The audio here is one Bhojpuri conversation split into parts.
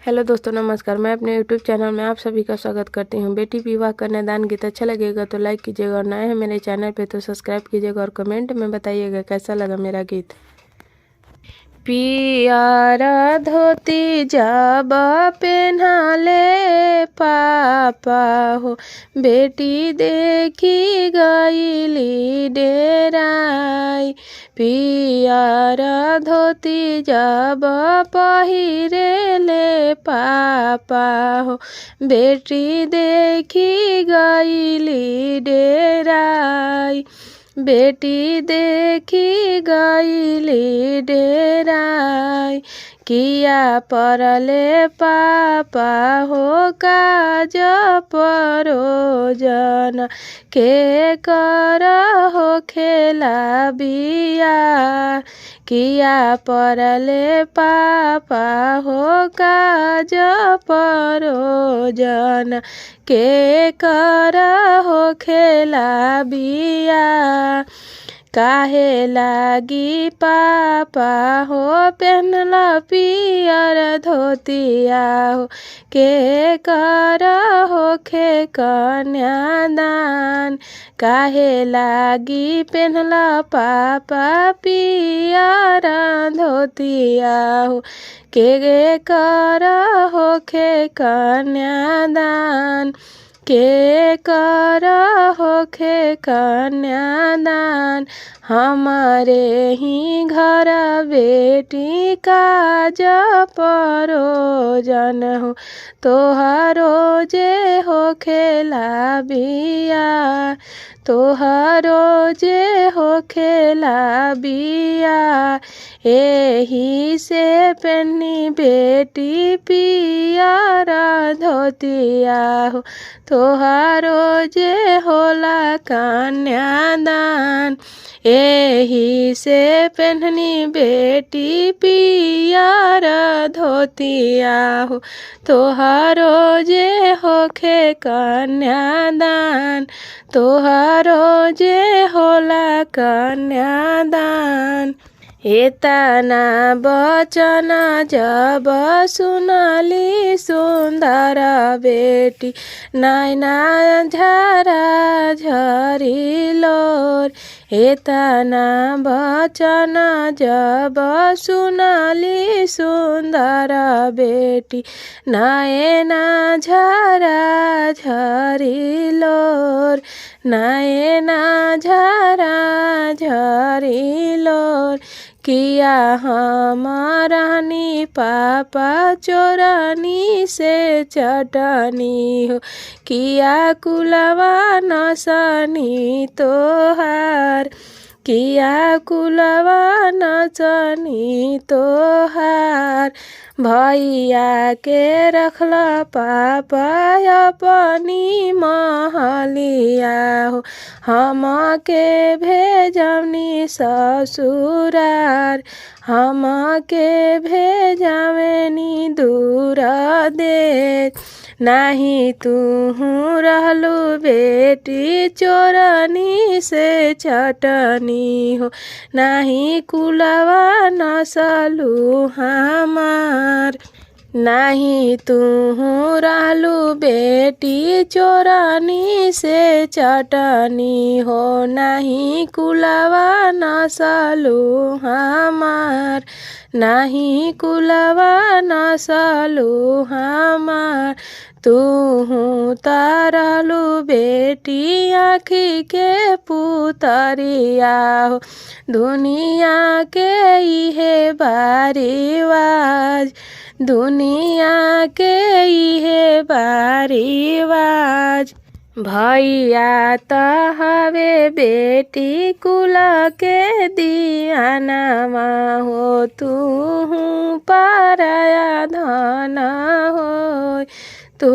हेलो दोस्तों, नमस्कार। मैं अपने यूट्यूब चैनल में आप सभी का स्वागत करती हूं। बेटी विवाह कन्यादान गीत अच्छा लगेगा तो लाइक कीजिएगा और नए हैं मेरे चैनल पे तो सब्सक्राइब कीजिएगा और कमेंट में बताइएगा कैसा लगा मेरा गीत। पियारा धोती जब पेन्हाले पापा हो, बेटी देखी गईली डेराई। पियारा धोती जब पहिरेले पापा हो, बेटी देखी गईली डेराई। बेटी देखी गईली डेराई। किया परले पापा हो काज परोजन, के कर हो खेला बिया। किया परले पापा हो काज परोजन, के कर हो खेला बिया। काहे लागी पापा हो पहनला पियर धोतिया हो, के कर होखे कन्यादान। काहे लागी पहनला पापा पियर धोतिया हो, के कर होखे कन्यादान। के कर होखे कन्यादान। हमारे ही घर बेटी काज परोजन हो, तोहरो जे हो खेला बिया। तोहरो जे हो खेला बिया। एही से पहनी बेटी पियर धोतिया हो, तोहरो जे होला कन्यादान। एही से पहनी बेटी पियर धोतिया हो, तोहरो जे होखे कन्यादान। तोहरो जे होला कन्यादान। एतना बचन जब सुनली सुंदर बेटी, नैना झरा झरी लोर। एतना बचन जब सुनली सुंदर बेटी, नैना झरा झरी लोर। नैना झरा झरी लोर। किया हमारानी पापा चोरानी से चटनी हो, किया कुलवा नसनी तोहार। किया कुलवा नचनी तोहार। भैया के रखला पापा अपनी महलिया हो, हम के भेजवनी ससुरार। हम के भेजवनी दूर देश। नाही तू रहलू बेटी चोरनी से चटनी हो, नाही कुलवा नसलू हमार। नाही तू रहलू बेटी चोरनी से चटनी हो, नाही कुलवा नसलू हमार। नाही कुलवा नसलू हमार। तू तारलू बेटी आँखी के पुतरिया हो, दुनिया के इहे बारिवाज। दुनिया के इहे बारिवाज। भैया त हवे बेटी कुल के दियानामा हो, तू पराया धन हो। तू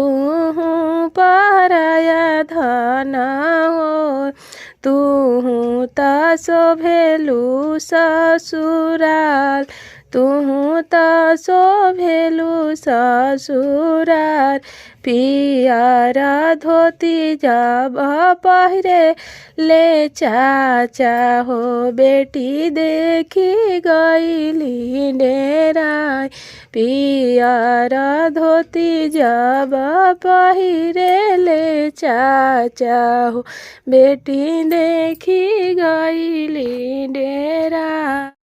पराया धन हो। तू त शोभेलू ससुराल, तुहू त शोभेलु ससुरार पियारा धोती जब पहिरे ले चाचा हो बेटी देखी गईली डेराय पियारा धोती जब पहिरे ले चाचा हो बेटी देखी गईली